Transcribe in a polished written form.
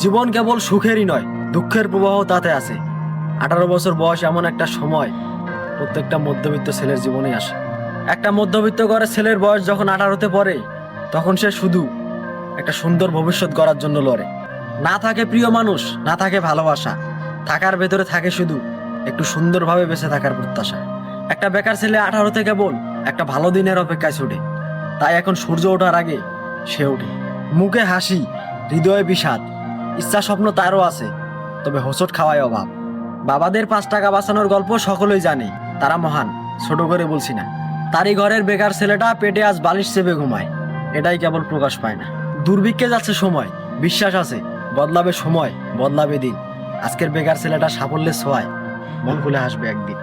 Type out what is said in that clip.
জীবন কেবল সুখেরই নয়, দুঃখের প্রবাহ তাতে আছে। 18 বছর বয়স এমন একটা সময় প্রত্যেকটা মধ্যবিত্ত ছেলের জীবনে আসে। একটা মধ্যবিত্ত ঘরের ছেলের বয়স যখন 18তে পড়ে, তখন সে শুধু একটা সুন্দর ভবিষ্যৎ গড়ার জন্য লড়ে। না থাকে প্রিয় মানুষ, না থাকে ভালোবাসা, থাকার ভেতরে থাকে শুধু একটু সুন্দরভাবে বেঁচে থাকার প্রত্যাশা। একটা বেকার ছেলে 18তে কেবল একটা ভালো দিনের অপেক্ষায় ছুটে। তাই এখন সূর্য ওঠার আগে সে ওঠে। মুখে হাসি, হৃদয়ে বিষাদ, ইচ্ছা স্বপ্ন তারও আছে, তবে হোঁচট খাওয়ায় অভাব। বাবাদের 5 টাকা বাঁচানোর গল্প সকলেই জানে, তারা মহান, ছোট করে বলছি না। তারই ঘরের বেকার ছেলেটা পেটে আজ বালিশ চেপে ঘুমায়, এটাই কেবল প্রকাশ পায় না। দুর্ভিক্ষে যাচ্ছে সময়, বিশ্বাস আছে বদলাবে সময়, বদলাবে দিন। আজকের বেকার ছেলেটা সাফল্যের ছোঁয়ায় মন খুলে হাসবে একদিন।